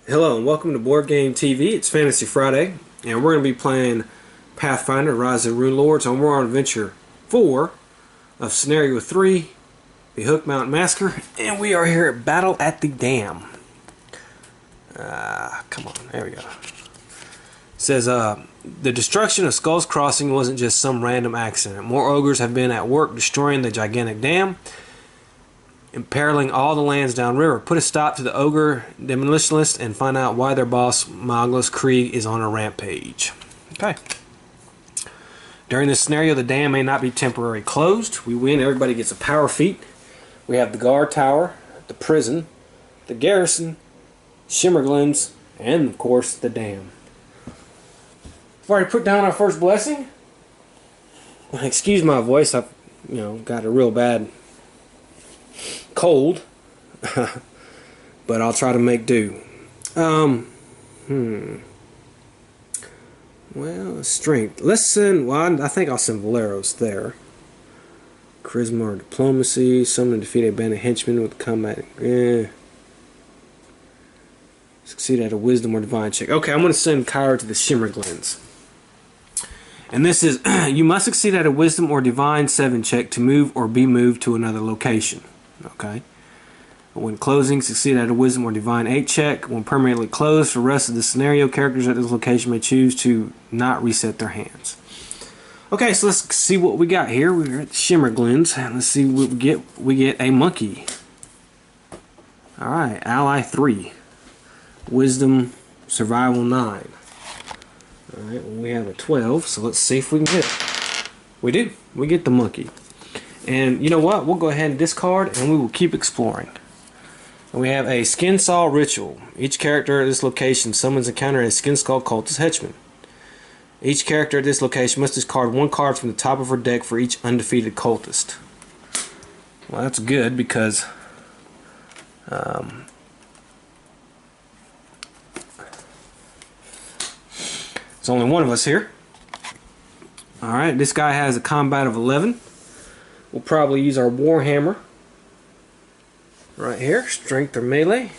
Hello and welcome to Board Game TV. It's Fantasy Friday, and we're going to be playing Pathfinder: Rise of the Runelords, and we're on Adventure 4 of Scenario 3, the Hook Mountain Massacre, and we are here at Battle at the Dam. Come on, there we go. It says, the destruction of Skull's Crossing wasn't just some random accident. More ogres have been at work destroying the gigantic dam, imperiling all the lands downriver. Put a stop to the ogre demolitionists and find out why their boss, Magnus Krieg, is on a rampage. Okay. During this scenario, the dam may not be temporarily closed. We win, everybody gets a power feat. We have the guard tower, the prison, the garrison, Shimmerglens, and of course the dam. We've already put down our first blessing. Excuse my voice, I've got a real bad cold, but I'll try to make do. Well, strength. Let's send. Well, I think I'll send Valeros there. Charisma or diplomacy. Summon to defeat a band of henchmen with combat. Succeed at a wisdom or divine check. Okay, I'm going to send Kyra to the Shimmerglens. And this is you must succeed at a wisdom or divine 7 check to move or be moved to another location. Okay. When closing, succeed at a wisdom or divine 8 check. When permanently closed, for the rest of the scenario, characters at this location may choose to not reset their hands. Okay, so let's see what we got here. We're at Shimmerglens, and let's see what we get. We get a monkey. Alright, ally 3. Wisdom, survival 9. Alright, well, we have a 12, so let's see if we can get it. We do. We get the monkey. And you know what? We'll go ahead and discard, and we will keep exploring. And we have a Skin Saw Ritual. Each character at this location summons and counters a Skin Skull Cultist Henchman. Each character at this location must discard 1 card from the top of her deck for each undefeated cultist. Well, that's good because there's only one of us here. Alright, this guy has a combat of 11. We'll probably use our Warhammer right here, strength or melee.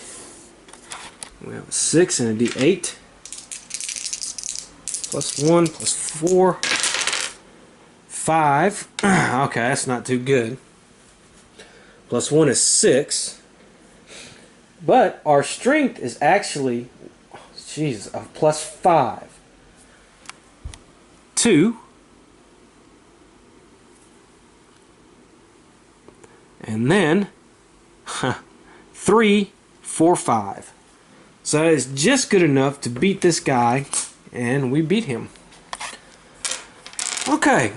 We have a 6 and a D8. +1, +4, 5. Okay, that's not too good. +1 is 6. But our strength is actually, Jesus, a +5. 2. And then 3, 4, 5. So that is just good enough to beat this guy, and we beat him. Okay,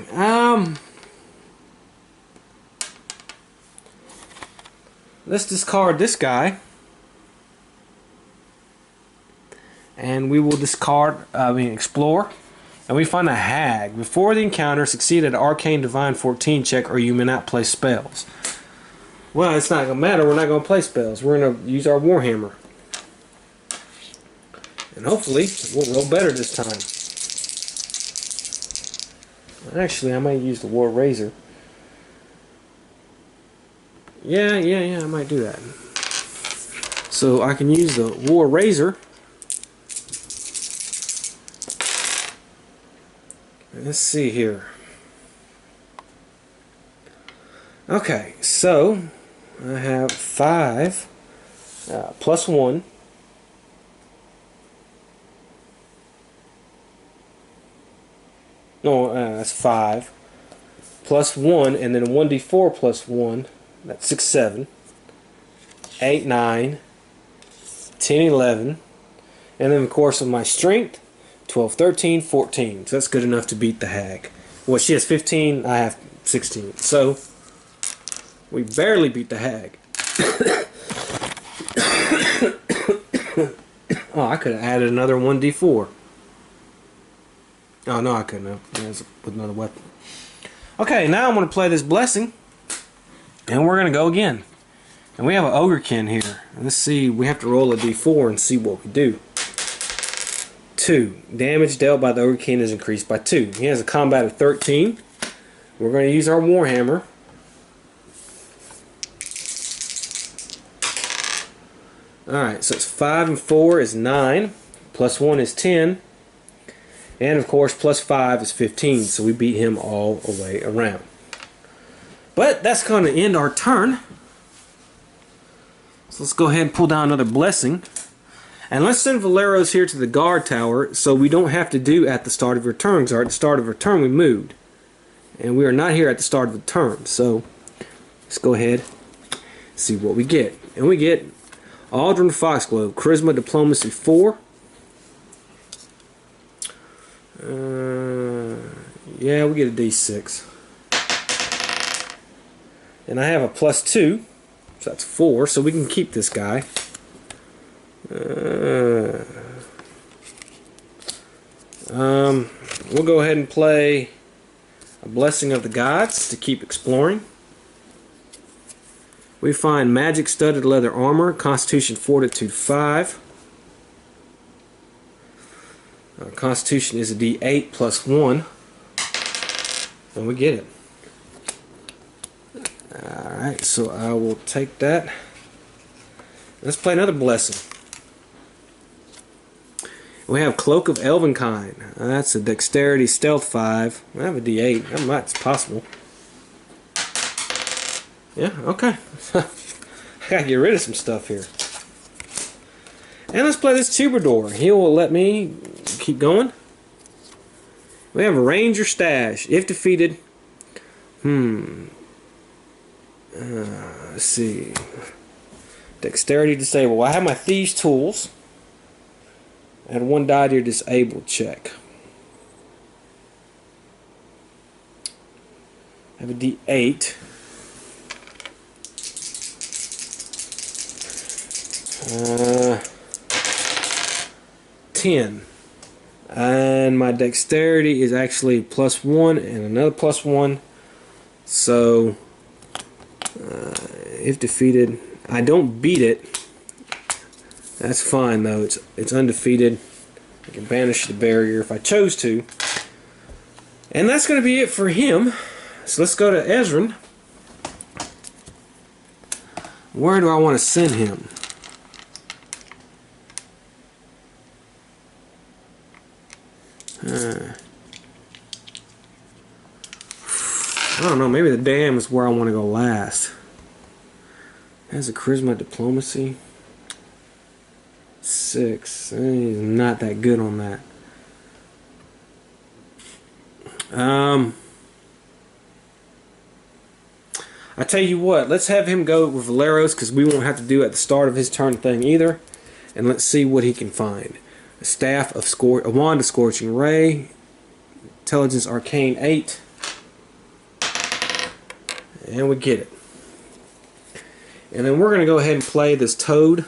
let's discard this guy, and we will explore, and we find a hag. Before the encounter, succeed at an arcane divine 14 check, or you may not play spells. Well, it's not going to matter. We're not going to play spells. We're going to use our Warhammer. And hopefully, we'll roll better this time. Actually, I might use the War Razor. Yeah, I might do that. So I can use the War Razor. Let's see here. Okay, so I have 5 +1. No, that's 5 +1, and then 1d4 +1. That's 6, 7, 8, 9, 10, 11, and then of course with my strength, 12, 13, 14. So that's good enough to beat the hag. Well, she has 15. I have 16. So we barely beat the hag. Oh, I could have added another 1d4. Oh, no, I couldn't have. With another weapon. Okay, now I'm going to play this blessing. And we're going to go again. And we have an Ogrekin here. And let's see, we have to roll a d4 and see what we do. 2. Damage dealt by the Ogrekin is increased by 2. He has a combat of 13. We're going to use our Warhammer. Alright, so it's 5 and 4 is 9. Plus 1 is 10. And of course, plus 5 is 15. So we beat him all the way around. But that's going to end our turn. So let's go ahead and pull down another blessing. And let's send Valeros here to the guard tower so we don't have to do at the start of your turn. Because at the start of our turn we moved. And we are not here at the start of the turn. So let's go ahead and see what we get. And we get Aldrin Foxglove, Charisma Diplomacy 4. Yeah, we get a D6. And I have a plus 2. So that's 4. So we can keep this guy. We'll go ahead and play a Blessing of the Gods to keep exploring. We find Magic Studded Leather Armor, Constitution Fortitude 5. Constitution is a D8 plus 1. And we get it. Alright, so I will take that. Let's play another Blessing. We have Cloak of Elvenkind. That's a Dexterity Stealth 5. I have a D8. That might, it's possible. Yeah, okay. I gotta get rid of some stuff here. And let's play this Troubadour. He will let me keep going. We have a Ranger Stash. If defeated, let's see. Dexterity disabled. Well, I have my Thieves' Tools. Add 1 die to your disabled check. I have a D8. 10. And my dexterity is actually plus 1 and another plus 1. So, if defeated, I don't beat it. That's fine though. It's undefeated. I can banish the barrier if I chose to. And that's going to be it for him. So let's go to Ezrin. Where do I want to send him? I don't know, maybe the dam is where I want to go last. Has a Charisma Diplomacy 6. He's not that good on that. I tell you what, let's have him go with Valeros because we won't have to do at the start of his turn thing either. And let's see what he can find. A Staff of a Wand of Scorching Ray, Intelligence Arcane 8, and we get it. And then we're going to go ahead and play this Toad.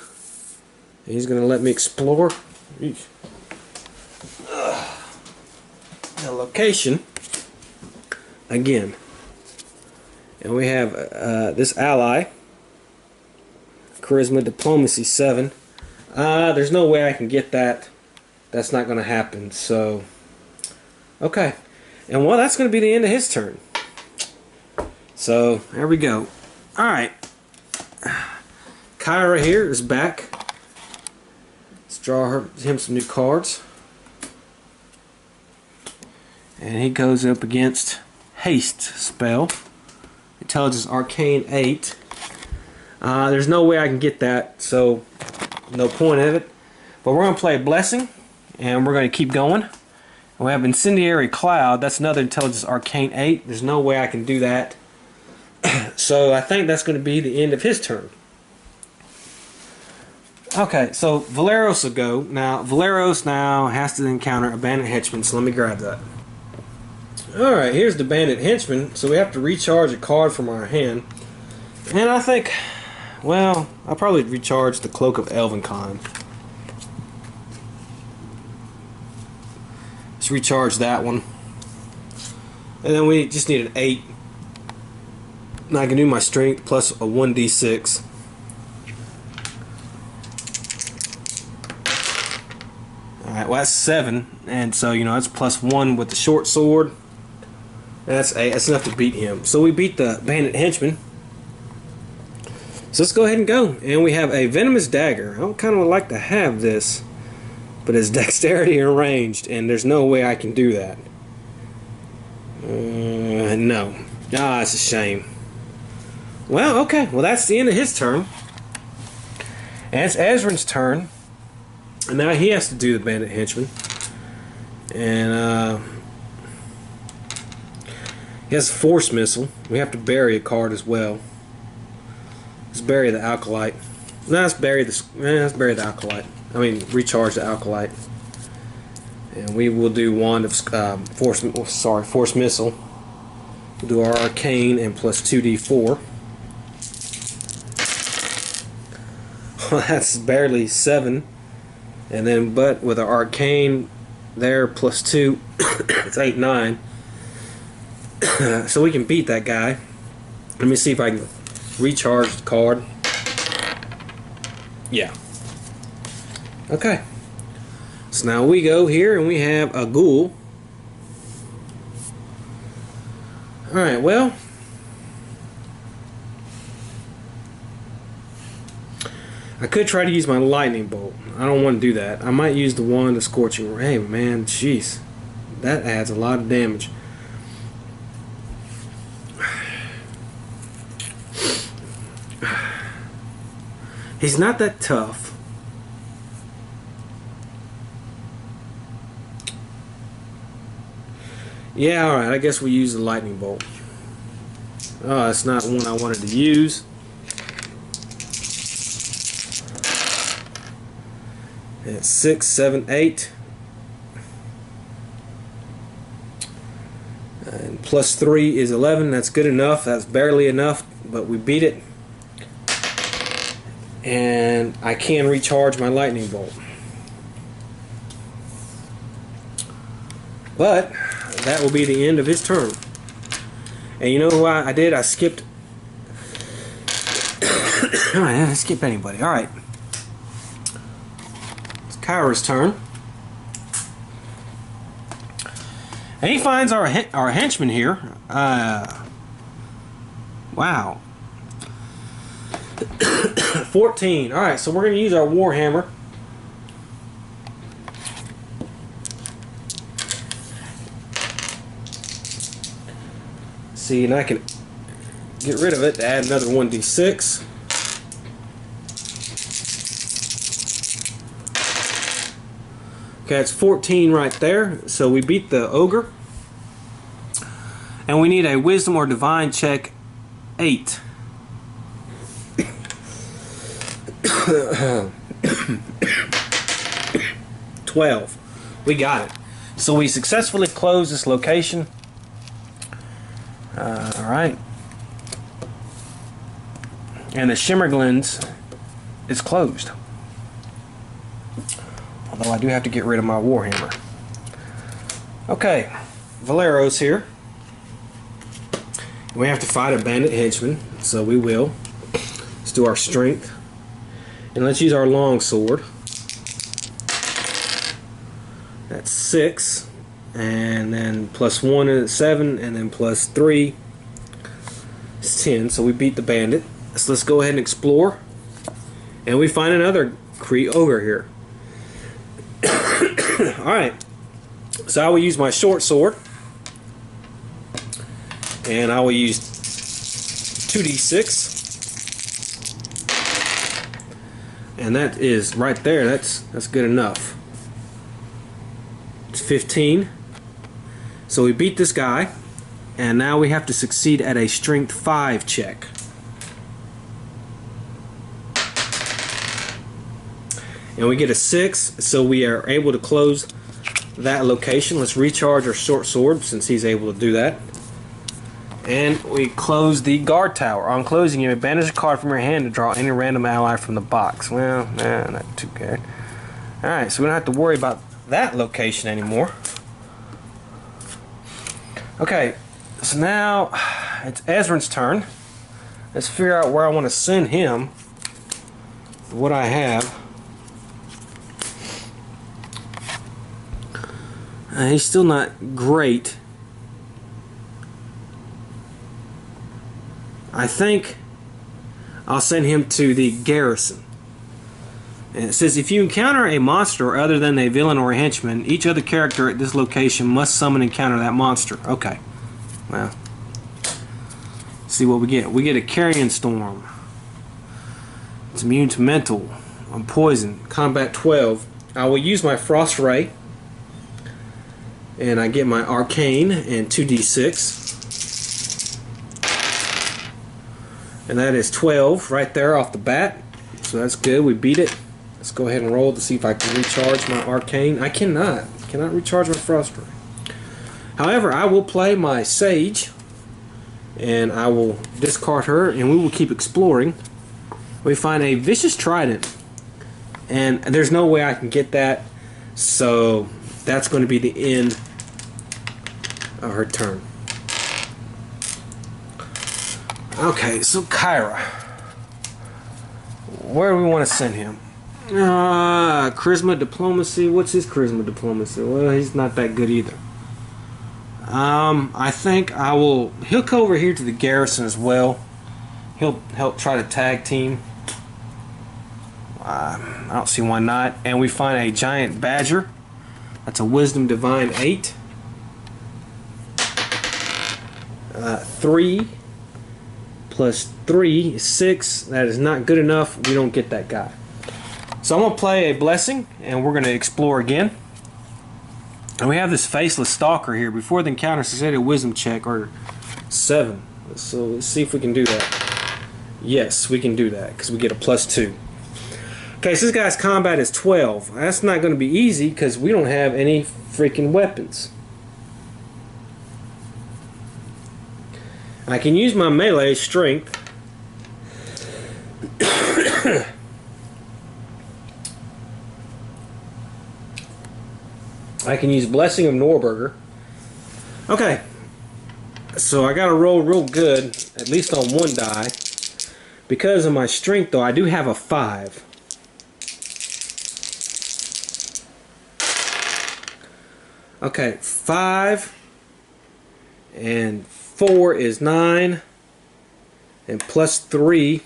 And he's going to let me explore the location again. And we have this ally, Charisma Diplomacy 7. There's no way I can get that. That's not going to happen. So, okay. And well, that's going to be the end of his turn. So, there we go. Alright. Kyra here is back. Let's draw him some new cards. And he goes up against Haste spell. Intelligence Arcane 8. There's no way I can get that, so no point of it. But we're going to play Blessing, and we're going to keep going. We have Incendiary Cloud. That's another Intelligence Arcane 8. There's no way I can do that. So I think that's going to be the end of his turn. Okay, so Valeros will go. Now, Valeros now has to encounter a Bandit Henchman, so let me grab that. Alright, here's the Bandit Henchman. So we have to recharge a card from our hand. And I think, well, I'll probably recharge the Cloak of Elvenkind. Let's recharge that one. And then we just need an 8. And I can do my strength plus a 1d6. Alright, well that's 7. And so, you know, that's plus 1 with the short sword. And that's 8. That's enough to beat him. So we beat the Bandit Henchman. So let's go ahead and go. And we have a venomous dagger. I don't kind of like to have this, but it's dexterity and ranged, and there's no way I can do that. No. Ah, it's a shame. Well, okay. Well, that's the end of his turn. And it's Ezrin's turn. And now he has to do the bandit henchman. And he has a force missile. We have to bury a card as well. Let's bury the Alkalite. No, let's bury the Alkalite. I mean, recharge the Alkalite. And we will do wand of force missile. We'll do our arcane and plus 2d4. That's barely 7. And then, but with our arcane there plus 2, it's 8, 9. So we can beat that guy. Let me see if I can recharge the card. Yeah. Okay. So now we go here and we have a ghoul. Alright, well, I could try to use my lightning bolt. I don't want to do that. I might use the wand of scorching. Hey man, jeez. That adds a lot of damage. He's not that tough. Yeah, alright, I guess we use the lightning bolt. Oh, it's not one I wanted to use. It's 6, 7, 8. And plus 3 is 11. That's good enough. That's barely enough, but we beat it. And I can recharge my lightning bolt. But that will be the end of his turn. And you know what I did? I skipped. Alright, I didn't skip anybody. Alright. It's Kyra's turn. And he finds our henchman here. Wow. 14. Alright, so we're going to use our Warhammer. See, and I can get rid of it to add another 1d6. Okay, it's 14 right there. So we beat the ogre. And we need a wisdom or divine check 8. 12. We got it. So we successfully closed this location. Alright. And the Shimmerglens is closed. Although I do have to get rid of my Warhammer. Okay. Valero's here. We have to fight a bandit henchman, so we will. Let's do our strength. And let's use our long sword. That's 6. And then plus 1 is 7. And then plus 3 is 10. So we beat the bandit. So let's go ahead and explore. And we find another Kree ogre here. Alright. So I will use my short sword. And I will use 2d6. And that is right there. That's good enough. It's 15. So we beat this guy. And now we have to succeed at a strength 5 check. And we get a 6, so we are able to close that location. Let's recharge our short sword since he's able to do that. And we close the guard tower. On closing, you may banish a card from your hand to draw any random ally from the box. Well, nah, not too bad. Alright, so we don't have to worry about that location anymore. Okay, so now it's Ezrin's turn. Let's figure out where I want to send him. What I have. He's still not great. I think I'll send him to the garrison. And it says, if you encounter a monster other than a villain or a henchman, each other character at this location must summon and counter that monster. Okay. Well, let's see what we get. We get a carrion storm. It's immune to mental. I'm poison. Combat 12. I will use my frost ray. And I get my arcane and 2d6. And that is 12 right there off the bat. So that's good. We beat it. Let's go ahead and roll to see if I can recharge my arcane. I cannot recharge my frost ray. However, I will play my sage, and I will discard her, and we will keep exploring. We find a vicious trident, and there's no way I can get that, so that's going to be the end of her turn. Okay, so Kyra, where do we want to send him? Charisma diplomacy. What's his charisma diplomacy? Well, he's not that good either. I think he'll go over here to the garrison as well. He'll help try to tag team. I don't see why not. And we find a giant badger. That's a wisdom divine 8. 3 plus 3 is 6. That is not good enough. We don't get that guy. So I'm going to play a blessing, and we're going to explore again. And we have this faceless stalker here. Before the encounter, succeeded a wisdom check, or 7. So let's see if we can do that. Yes, we can do that, because we get a +2. Okay, so this guy's combat is 12. That's not going to be easy, because we don't have any freaking weapons. I can use my melee strength. I can use Blessing of Norberger. Okay, so I gotta roll real good, at least on one die. Because of my strength, though, I do have a 5. Okay, 5 and 4 is 9, and +3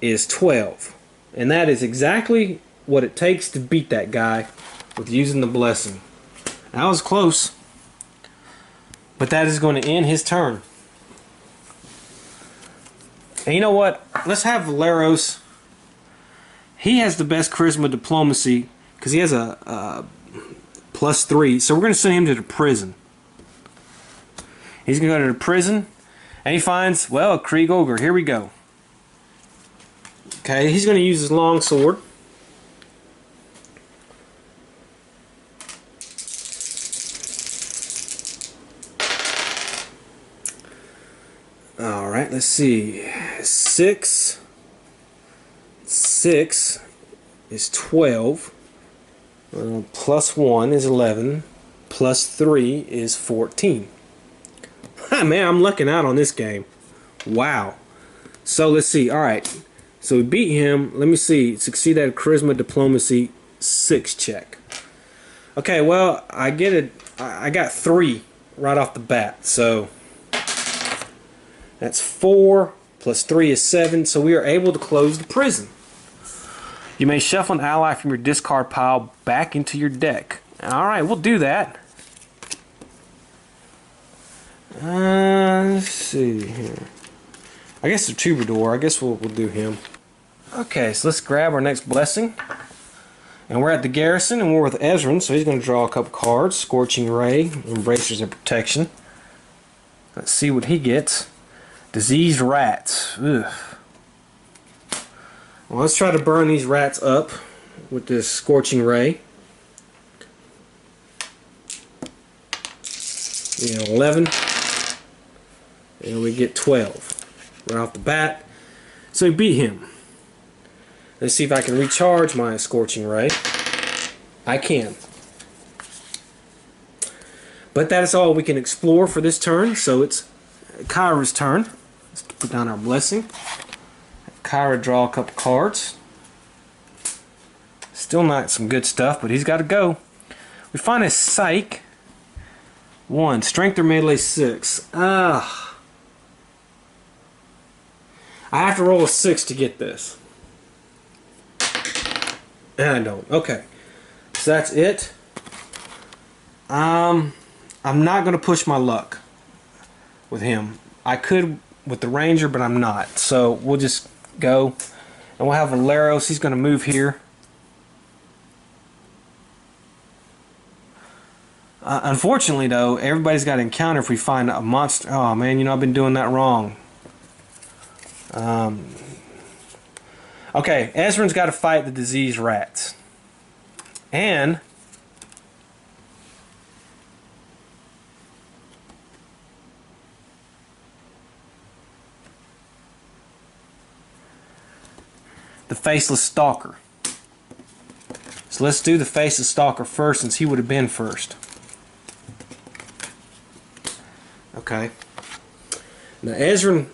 is 12. And that is exactly what it takes to beat that guy with using the blessing. That was close, but that is going to end his turn. And you know what? Let's have Valeros. He has the best charisma diplomacy because he has a +3. So we're going to send him to the prison. He's going to go to the prison, and he finds, well, a Krieg Ogre. Here we go. Okay, he's going to use his long sword. Alright, let's see. 6 is 12. +1 is 11. +3 is 14. Man, I'm lucking out on this game. Wow. So let's see. Alright. So we beat him. Let me see. Succeed at a charisma diplomacy 6 check. Okay, well, I got 3 right off the bat. So that's 4 plus 3 is 7, so we are able to close the prison. You may shuffle an ally from your discard pile back into your deck. Alright, we'll do that. Let's see here. I guess the troubadour, I guess we'll do him. Okay, so let's grab our next blessing. And we're at the garrison, and we're with Ezran, so he's going to draw a couple cards. Scorching Ray, Embracers of Protection. Let's see what he gets. Diseased rats. Ugh. Well, let's try to burn these rats up with this Scorching Ray. 11. And we get 12 right off the bat. So we beat him. Let's see if I can recharge my Scorching Ray. I can. But that is all we can explore for this turn. So it's Kyra's turn. Let's put down our blessing. Have Kyra draw a couple cards. Still not some good stuff, but he's got to go. We find a Psych. 1. Strength or melee 6. I I have to roll a 6 to get this. And I don't. Okay. So that's it. I'm not going to push my luck with him. I could with the Ranger, but I'm not. So we'll just go. And we'll have Valeros. He's going to move here. Unfortunately, though, everybody's got to encounter if we find a monster. Oh, man, you know, I've been doing that wrong. Okay, Ezran's got to fight the diseased rats. And the Faceless Stalker. So let's do the Faceless Stalker first, since he would have been first. Okay. Now Ezran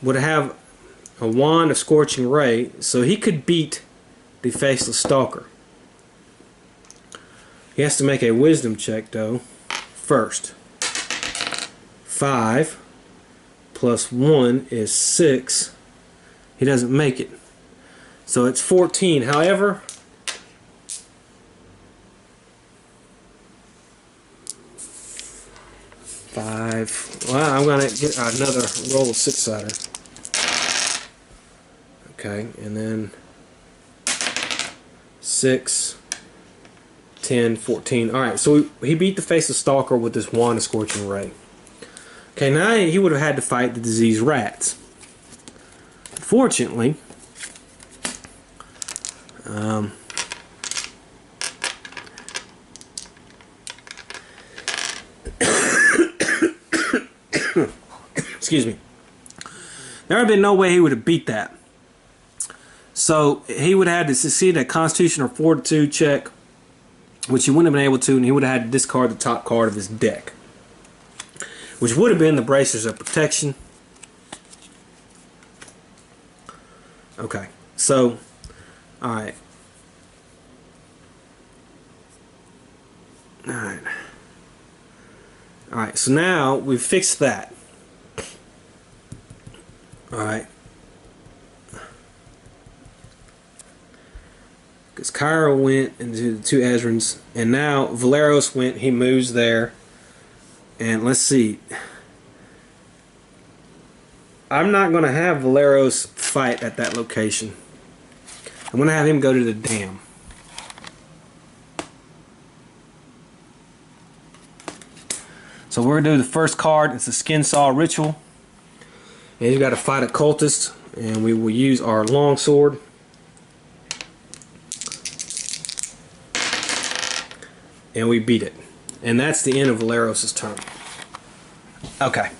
would have a wand of Scorching Ray, so he could beat the Faceless Stalker. He has to make a wisdom check, though, first. 5 plus 1 is 6. He doesn't make it. So it's 14. However, well, I'm going to get another roll of 6-sider. Okay, and then 6, 10, 14. Alright, so he beat the Faceless Stalker with this wand of Scorching Ray. Okay, now he would have had to fight the diseased rats. Fortunately, excuse me. There would have been no way he would have beat that. So he would have had to succeed a Constitution or Fortitude check, which he wouldn't have been able to, and he would have had to discard the top card of his deck, which would have been the Bracers of Protection. Okay, so, alright. Alright. Alright, so now we've fixed that. Alright. Because Kyra went into the 2 Ezrans, and now Valeros went, he moves there. And let's see. I'm not going to have Valeros fight at that location. I'm going to have him go to the dam. So we're going to do the first card. It's a Skin Saw Ritual. And he's got to fight a cultist. And we will use our longsword. And we beat it. And that's the end of Valeros' turn. Okay.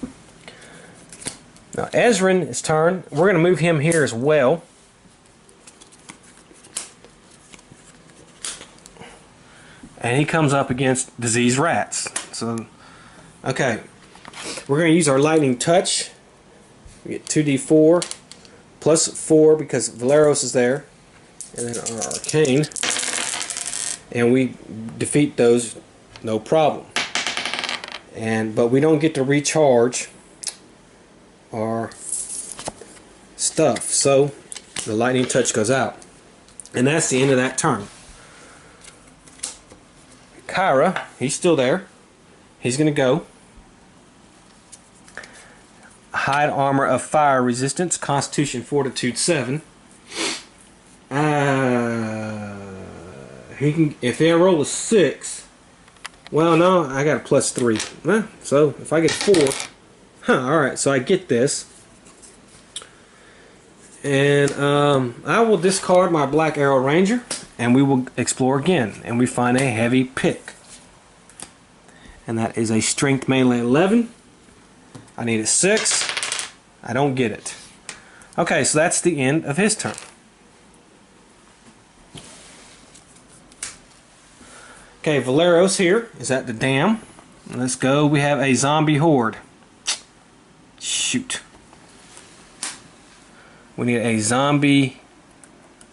Now Ezran' turn. We're going to move him here as well. And he comes up against diseased rats. So, okay. We're going to use our Lightning Touch. We get 2d4 plus 4 because Valeros is there. And then our Arcane. And we defeat those no problem. But we don't get to recharge our stuff, so the Lightning Touch goes out, and that's the end of that turn. Kyra, he's still there. He's gonna go Hide Armor of Fire Resistance, Constitution Fortitude 7. He can, if I roll a 6. Well, no, I got a plus 3. So if I get 4, alright, so I get this. And I will discard my Black Arrow Ranger, and we will explore again. And we find a heavy pick. And that is a Strength Melee 11. I need a 6. I don't get it. Okay, so that's the end of his turn. Okay, Valeros here is at the dam. Let's go. We have a zombie horde. Shoot. We need a zombie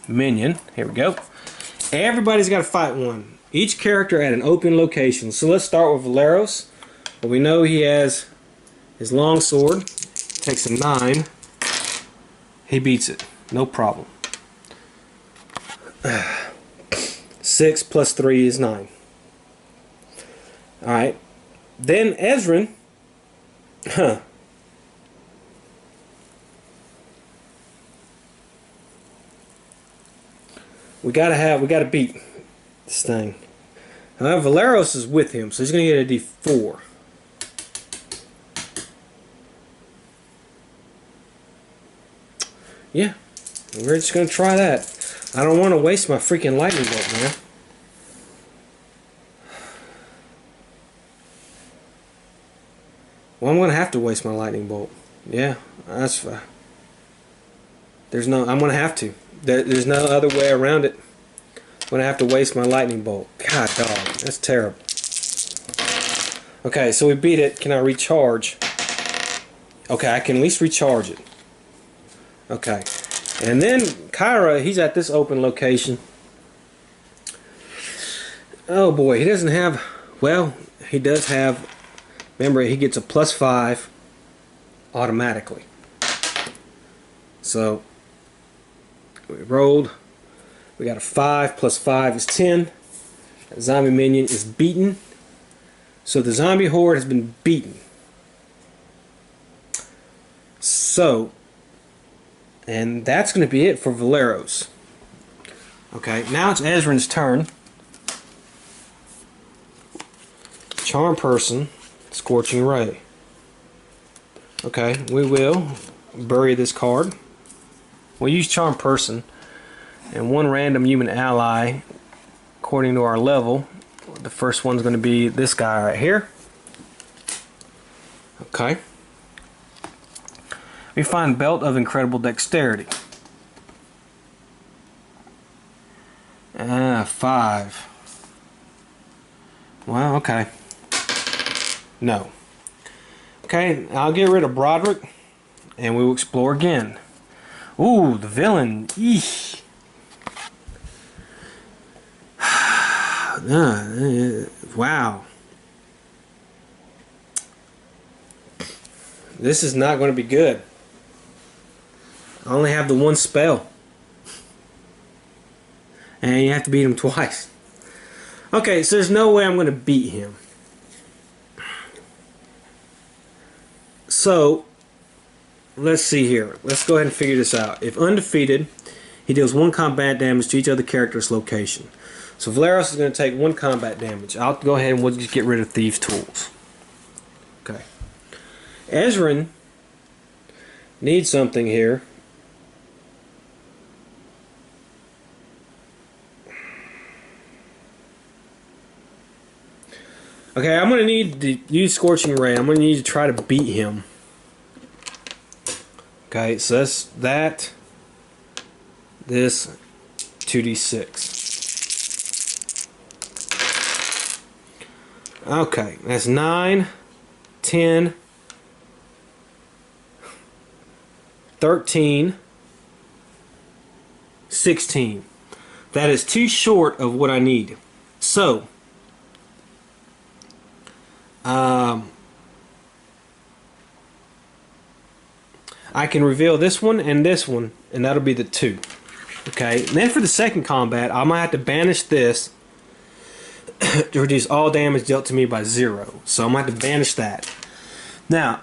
minion. Here we go. Everybody's got to fight one. Each character at an open location. So let's start with Valeros. Well, we know he has his longsword. Takes a 9. He beats it. No problem. 6 plus 3 is 9. Alright. Then Ezrin. Huh. We gotta beat this thing. Valeros is with him, so he's gonna get a D4. Yeah, we're just gonna try that. I don't want to waste my freaking lightning bolt, man. Well, I'm gonna have to waste my lightning bolt. Yeah, that's fine. I'm gonna have to. There's no other way around it. I'm gonna have to waste my lightning bolt. God dog, that's terrible. Okay, so we beat it. Can I recharge? Okay, I can at least recharge it. Okay. And then Kyra, he's at this open location. Oh boy, he doesn't have, well, he does have, remember, he gets a +5 automatically. So, we rolled. We got a 5 plus 5 is 10. That zombie minion is beaten. So the zombie horde has been beaten. So, and that's going to be it for Valeros. Okay, now it's Ezrin's turn. Charm Person, Scorching Ray. Okay, we will bury this card. We'll use Charm Person and one random human ally according to our level. The first one's going to be this guy right here. Okay. We find Belt of Incredible Dexterity. 5. Well, okay. No. Okay, I'll get rid of Broderick and we will explore again. Ooh, the villain. Eesh. Wow. This is not going to be good. I only have the one spell. And you have to beat him twice. Okay, so there's no way I'm going to beat him. So, let's see here. Let's go ahead and figure this out. If undefeated, he deals 1 combat damage to each other character's location. So Valeros is going to take 1 combat damage. I'll go ahead and we'll just get rid of Thieves' Tools. Okay. Ezrin needs something here. Okay, I'm going to need to use Scorching Ray. I'm going to need to try to beat him. Okay, so that's that. This 2d6. Okay, that's 9, 10, 13, 16. That is too short of what I need. So, I can reveal this one, and that'll be the 2. Okay, and then for the second combat, I might have to banish this to reduce all damage dealt to me by 0. So I'm going to have to banish that. Now,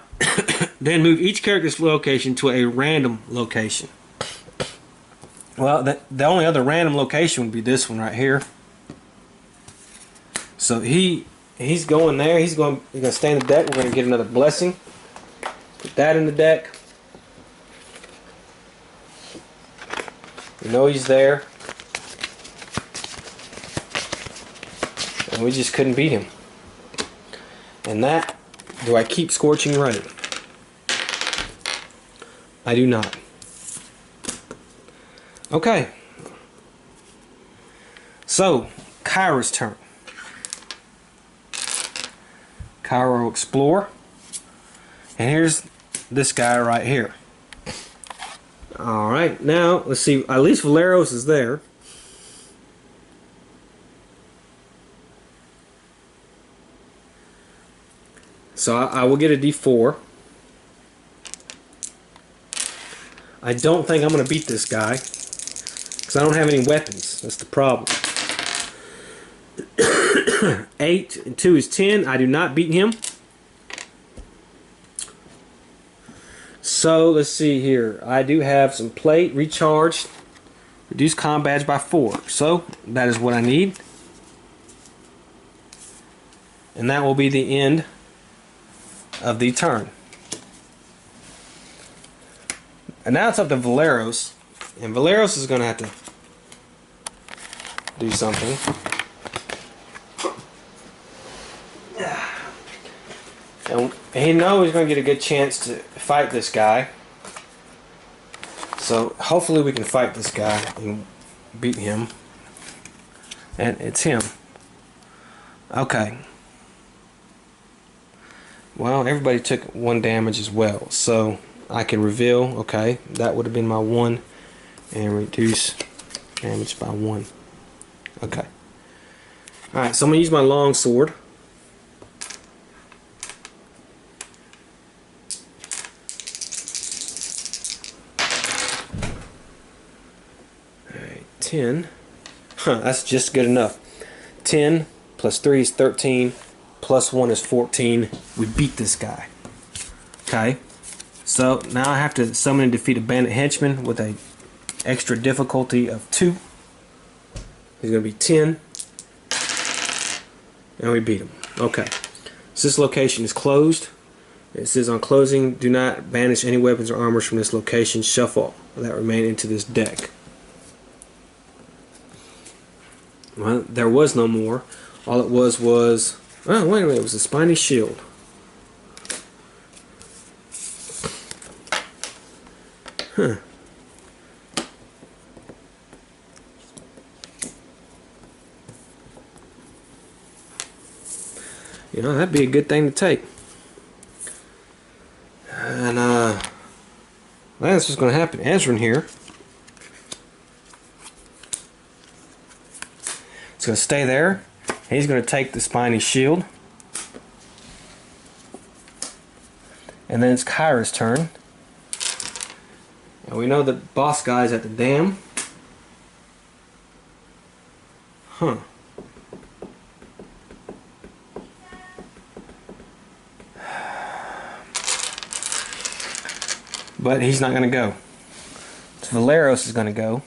then move each character's location to a random location. Well, the only other random location would be this one right here. So he's going there. He's going to stay in the deck. We're going to get another blessing. Put that in the deck. We know he's there. And we just couldn't beat him. And that, do I keep Scorching Ray? I do not. Okay. So, Kyra's turn. Kyra will explore. And here's this guy right here. Alright, now, let's see. At least Valeros is there. So I will get a D4. I don't think I'm going to beat this guy because I don't have any weapons. That's the problem. 8 and 2 is 10. I do not beat him. So let's see here. I do have some plate, recharged, reduce con badge by 4. So that is what I need. And that will be the end of the turn. And now it's up to Valeros. And Valeros is going to have to do something. And he knows he's going to get a good chance to fight this guy. So hopefully we can fight this guy and beat him. And it's him. Okay. Well, everybody took 1 damage as well. So I can reveal. Okay, that would have been my 1. And reduce damage by 1. Okay. Alright, so I'm going to use my long sword. Alright, 10. That's just good enough. 10 plus 3 is 13. Plus 1 is 14. We beat this guy. Okay. So now I have to summon and defeat a bandit henchman with a extra difficulty of 2. He's going to be 10. And we beat him. Okay. So this location is closed. It says on closing, do not banish any weapons or armors from this location. Shuffle that remain into this deck. Well, there was no more. All it was oh, wait a minute, it was a spiny shield. Huh. You know, that'd be a good thing to take. And, well, that's what's going to happen. Ezrin here. It's going to stay there. He's going to take the spiny shield. And then it's Kyra's turn. And we know the boss guy's at the dam. Huh. But he's not going to go. So Valeros is going to go.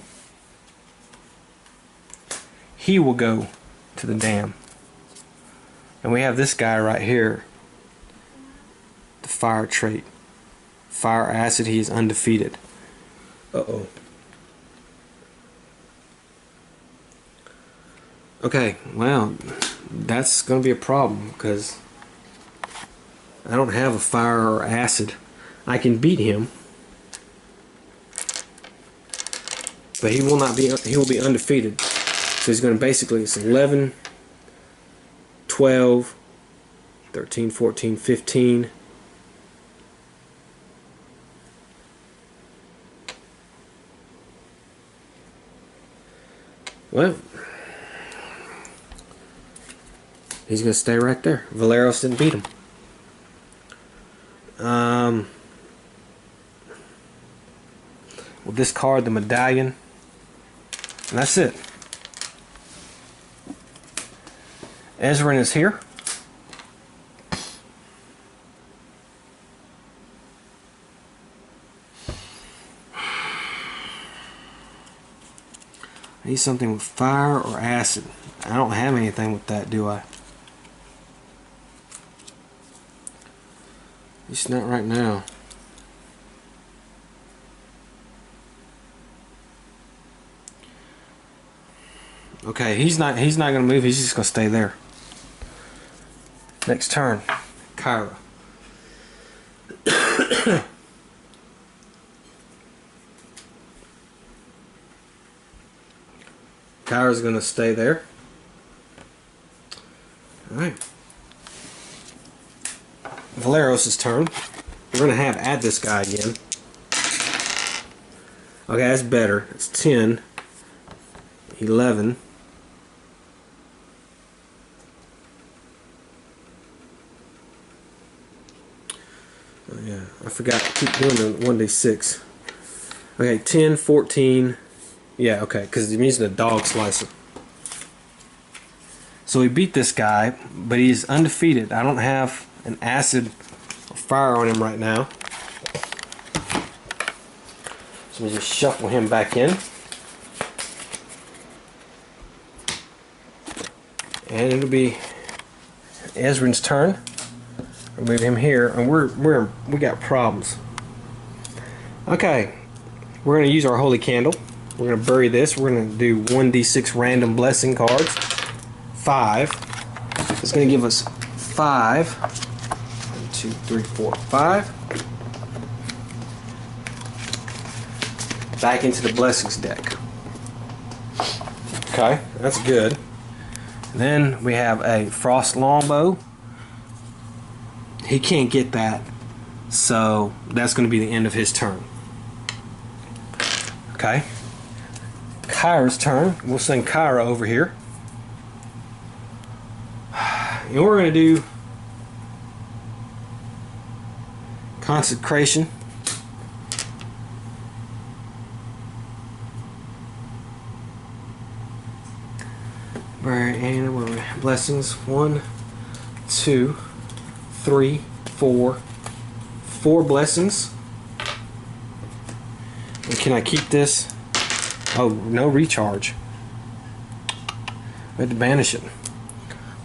He will go to the dam. And we have this guy right here. The fire trait. Fire acid, he is undefeated. Uh-oh. Okay, well, that's going to be a problem because I don't have a fire or acid. I can beat him, but he will not be. He will be undefeated. So he's going to basically, it's 11, 12, 13, 14, 15. Well, he's going to stay right there. Valeros didn't beat him. We'll discard the medallion. And that's it. Ezrin is here. I need something with fire or acid. I don't have anything with that, do I? At least not right now. Okay, he's not gonna move, he's just gonna stay there. Next turn, Kyra. Kyra's gonna stay there. Alright. Valeros' turn. We're gonna add this guy again. Okay, that's better. It's 10, 11. Oh yeah, I forgot to keep doing the 1d6. Okay, 10, 14. Yeah, okay, because I'm using a dog slicer. So we beat this guy, but he's undefeated. I don't have an acid or fire on him right now. So we just shuffle him back in. And it'll be Ezrin's turn. Remove him here, and we got problems. Okay, we're gonna use our holy candle. We're gonna bury this. We're gonna do 1d6 random blessing cards. 5. It's gonna give us 5. 1, 2, 3, 4, 5. Back into the blessings deck. Okay, that's good. Then we have a frost longbow. He can't get that, so that's going to be the end of his turn. Okay. Kyra's turn. We'll send Kyra over here. And we're going to do consecration. And blessings. 1, 2, 3, 4. 4 blessings. And can I keep this? Oh, no recharge. We had to banish it.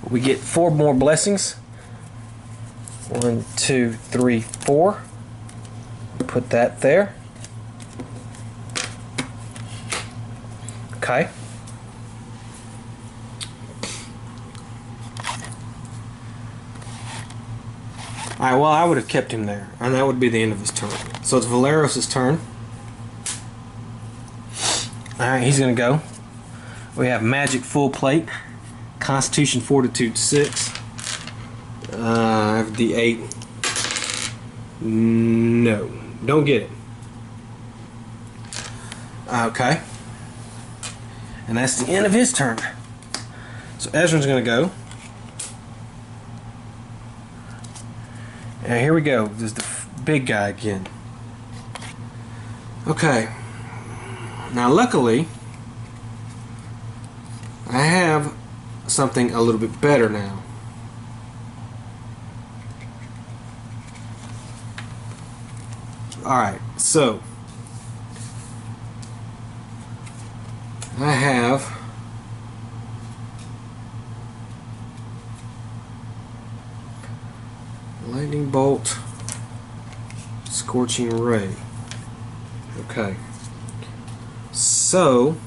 We get 4 more blessings. 1, 2, 3, 4. Put that there. Okay. Alright, well, I would have kept him there, and that would be the end of his turn. So it's Valeros' turn. Alright, he's going to go. We have Magic Full Plate, Constitution Fortitude 6. I have D8. No, don't get it. Okay. And that's the end of his turn. So Ezra's going to go. And here we go. There's the big guy again. Okay. Now, luckily, I have something a little bit better now. Alright, so I have Lightning Bolt, Scorching Ray. Okay. So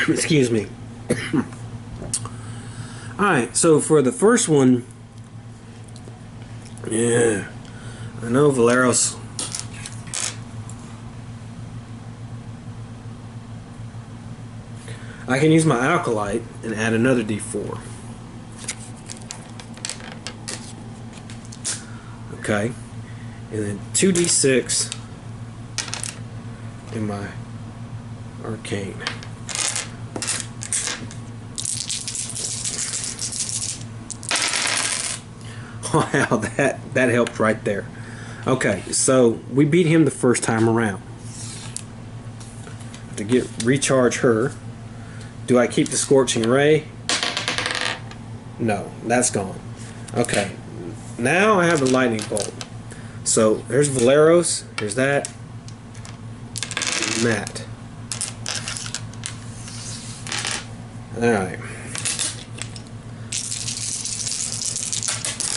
excuse me. Alright, so for the first one, yeah, I know Valeros. I can use my Alkalite and add another D4. Okay. And then 2d6 in my Arcane. Wow, that helped right there. Okay, so we beat him the first time around. To recharge her, do I keep the Scorching Ray? No, that's gone. Okay, now I have the Lightning Bolt. So there's Valeros, there's that, and that. Alright.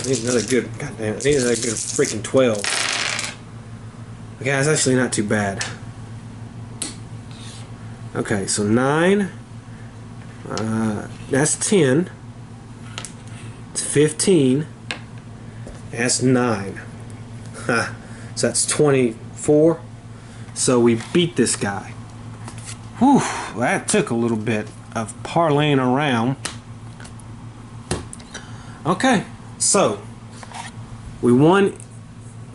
I need another good, goddamn, I need another good freaking 12. Okay, that's actually not too bad. Okay, so 9. That's 10. It's 15. That's 9. So that's 24. So we beat this guy. Whew, that took a little bit of parlaying around. Okay, so we won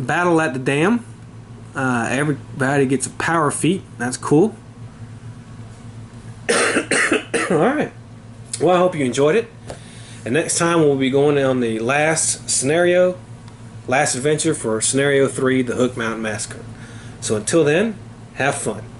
Battle at the Dam. Everybody gets a power feat. That's cool. Alright. Well, I hope you enjoyed it. And next time we'll be going on the last scenario, last adventure for Scenario 3, the Hook Mountain Massacre. So until then, have fun.